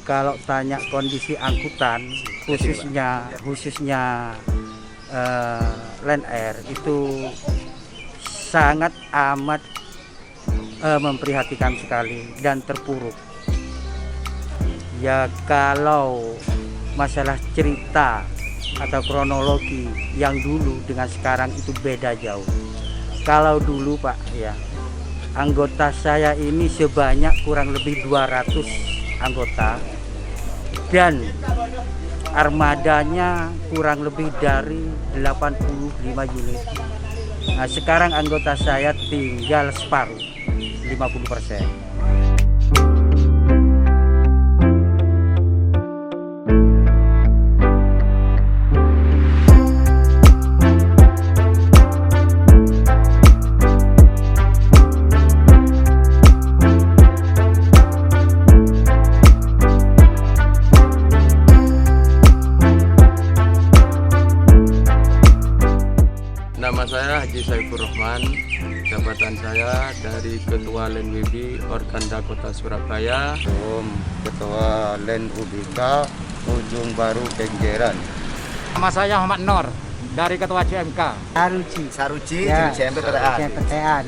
Kalau tanya kondisi angkutan, khususnya Lion Air itu sangat amat memprihatinkan sekali dan terpuruk. Ya kalau masalah cerita atau kronologi yang dulu dengan sekarang itu beda jauh. Kalau dulu Pak ya, anggota saya ini sebanyak kurang lebih 200 anggota dan armadanya kurang lebih dari 85 unit. Nah, sekarang anggota saya tinggal separuh, 50%. Nama saya Haji Saifur Rahman, jabatan saya dari Ketua LEN WIBI Organda Kota Surabaya. Ketua LEN UBK Ujung Baru Kenjeran. Nama saya Muhammad Nur dari Ketua CMK. Saruji Ya, CMPTN.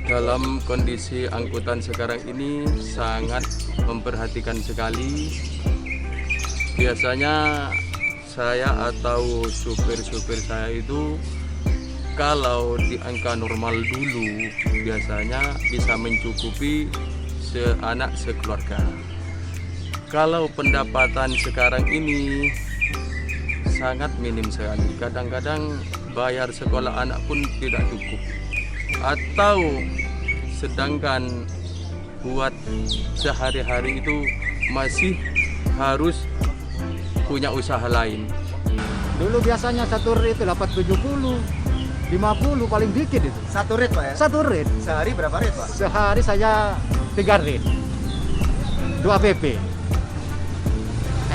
Dalam kondisi angkutan sekarang ini sangat memperhatikan sekali. Biasanya saya atau supir-supir saya itu kalau di angka normal dulu biasanya bisa mencukupi seanak sekeluarga. Kalau pendapatan sekarang ini sangat minim sekali. Kadang-kadang bayar sekolah anak pun tidak cukup. Atau sedangkan buat sehari-hari itu masih harus punya usaha lain. Dulu biasanya satu rit itu dapat 70, 50 paling dikit itu. Satu rit Pak ya? Satu rit. Sehari berapa rit Pak? Sehari saya 3 rit. 2 PP.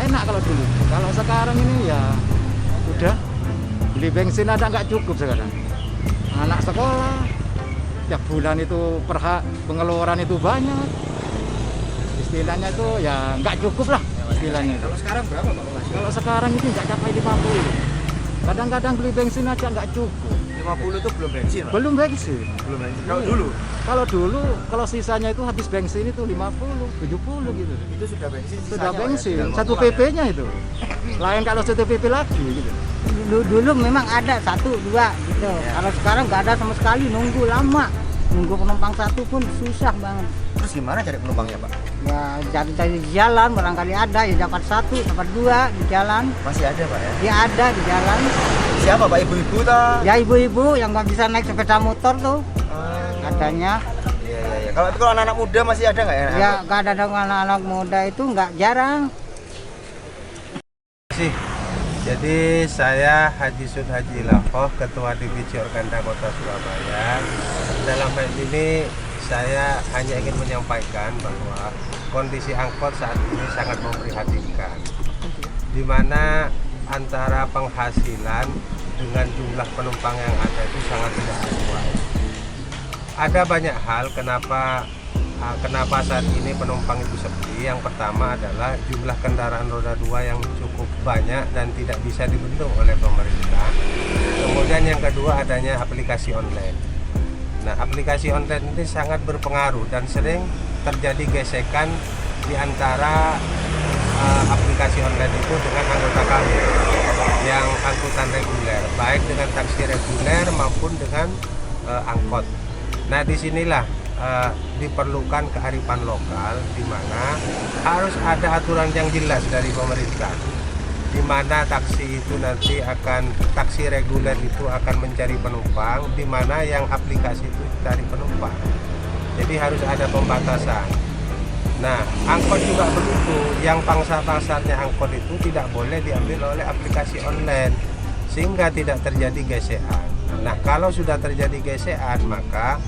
Enak kalau dulu. Kalau sekarang ini ya udah beli bensin ada nggak cukup sekarang. Anak sekolah tiap bulan itu pengeluaran itu banyak. Istilahnya itu ya nggak cukup lah istilahnya. Kalau sekarang berapa Pak? Kalau sekarang itu nggak capai 50. Kadang-kadang beli bensin aja nggak cukup. 50 itu belum bensin Pak? Belum bensin. Belum bensin. Kalau dulu Kalau sisanya itu habis bensin itu 50, 70 gitu. itu sudah bensin. Sudah sisanya, bensin, Pak, ya? satu Tinggal PP-nya itu. Lain kalau satu PP lagi gitu. Dulu memang ada 1, 2 gitu. Kalau sekarang nggak ada sama sekali, nunggu lama. Nunggu penumpang satu pun susah banget. Terus gimana cari penumpangnya Pak? Ya cari di jalan, barangkali ada ya dapat 1, dapat 2 di jalan. Masih ada Pak ya? Ya ada di jalan. Siapa Pak? Ibu-ibu ta? Ya ibu-ibu yang nggak bisa naik sepeda motor tuh adanya. Iya. Kalau anak-anak muda masih ada nggak ya? Ya nggak ada anak-anak muda itu nggak jarang. Jadi saya Haji Sud Haji Lafoh, Ketua Divisi Organda Kota Surabaya. Dalam hal ini saya hanya ingin menyampaikan bahwa kondisi angkot saat ini sangat memprihatinkan, di mana antara penghasilan dengan jumlah penumpang yang ada itu sangat tidak sesuai. Ada banyak hal kenapa saat ini penumpang itu sepi. Yang pertama adalah jumlah kendaraan roda 2 yang cukup banyak dan tidak bisa dibendung oleh pemerintah. Kemudian yang kedua adanya aplikasi online. Nah, aplikasi online ini sangat berpengaruh dan sering terjadi gesekan di antara aplikasi online itu dengan anggota kami yang angkutan reguler, baik dengan taksi reguler maupun dengan angkot. Nah, disinilah diperlukan kearifan lokal, di mana harus ada aturan yang jelas dari pemerintah, di mana taksi reguler itu akan mencari penumpang, di mana yang aplikasi itu cari penumpang. Jadi harus ada pembatasan. Nah, angkot juga begitu, yang pangsa-pangsanya angkot itu tidak boleh diambil oleh aplikasi online, sehingga tidak terjadi gesekan. Nah, kalau sudah terjadi gesekan, maka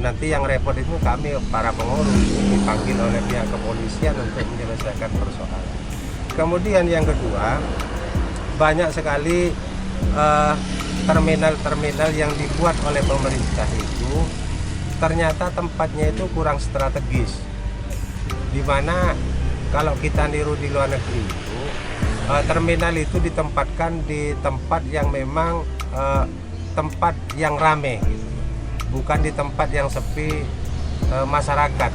nanti yang repot itu kami para pengurus dipanggil oleh pihak kepolisian untuk menyelesaikan persoalan. Kemudian yang kedua, banyak sekali terminal-terminal yang dibuat oleh pemerintah itu ternyata tempatnya itu kurang strategis. Dimana kalau kita niru di luar negeri itu terminal itu ditempatkan di tempat yang memang tempat yang rame gitu. Bukan di tempat yang sepi masyarakat,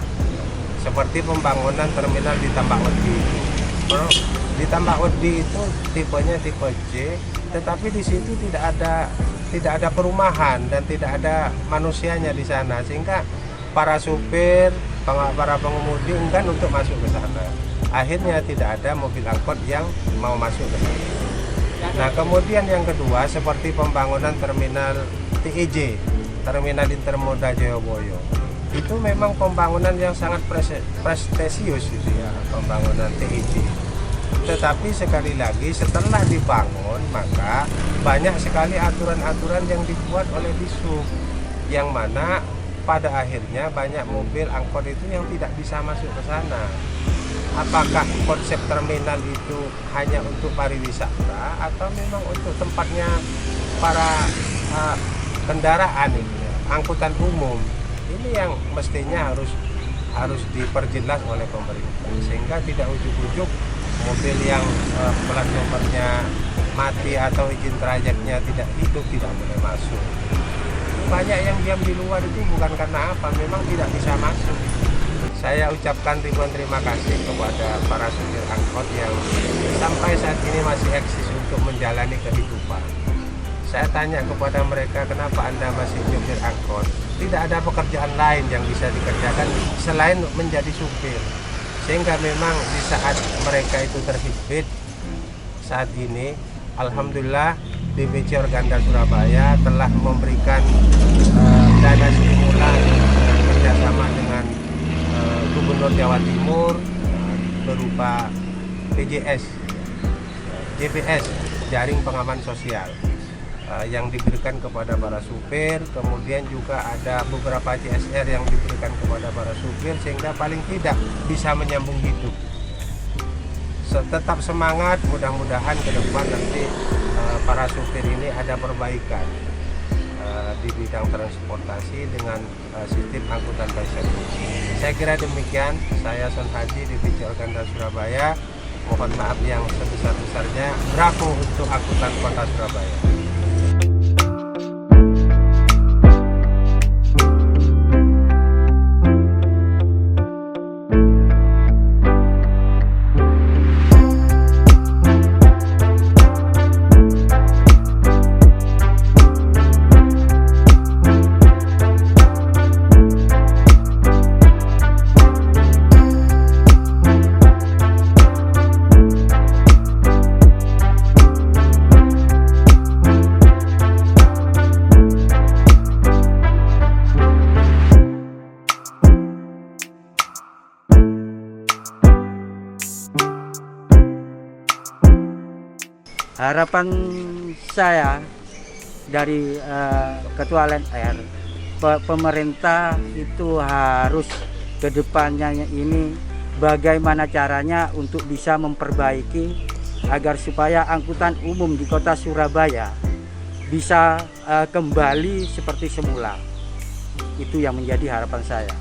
seperti pembangunan terminal di Tambak Wedi. Di Tambak Wedi itu tipenya tipe C, tetapi di situ tidak ada perumahan dan tidak ada manusianya di sana, sehingga para supir, para pengemudi enggan untuk masuk ke sana. Akhirnya tidak ada mobil angkot yang mau masuk ke sana. Nah, kemudian yang kedua seperti pembangunan terminal TIJ, Terminal Intermoda Joyoboyo. Itu memang pembangunan yang sangat prestisius gitu ya, pembangunan TIJ. Tetapi sekali lagi setelah dibangun maka banyak sekali aturan-aturan yang dibuat oleh Dishub, yang mana pada akhirnya banyak mobil angkot itu yang tidak bisa masuk ke sana. Apakah konsep terminal itu hanya untuk pariwisata atau memang untuk tempatnya para kendaraan itu ya, angkutan umum? Ini yang mestinya harus diperjelas oleh pemerintah, sehingga tidak ujuk-ujuk mobil yang plat nomornya mati atau izin trayeknya tidak hidup tidak boleh masuk. Banyak yang diam di luar itu bukan karena apa, memang tidak bisa masuk. Saya ucapkan ribuan terima kasih kepada para supir angkot yang sampai saat ini masih eksis untuk menjalani kehidupan. Saya tanya kepada mereka, kenapa Anda masih supir angkot? Tidak ada pekerjaan lain yang bisa dikerjakan selain menjadi supir. Sehingga memang di saat mereka itu terhimpit saat ini, alhamdulillah DPC Organda Surabaya telah memberikan dana stimulan kerjasama dengan Gubernur Jawa Timur berupa PJS, JPS, Jaring Pengaman Sosial, yang diberikan kepada para supir. Kemudian juga ada beberapa CSR yang diberikan kepada para supir, sehingga paling tidak bisa menyambung hidup. Tetap semangat, mudah-mudahan ke depan nanti para supir ini ada perbaikan di bidang transportasi dengan sistem angkutan passenger. Saya kira demikian. Saya Son Haji DPC Organda Surabaya. Mohon maaf yang sebesar-besarnya. Bravo untuk angkutan kota Surabaya. Harapan saya dari Ketua Lion Air, pemerintah itu harus kedepannya ini bagaimana caranya untuk bisa memperbaiki agar supaya angkutan umum di kota Surabaya bisa kembali seperti semula. Itu yang menjadi harapan saya.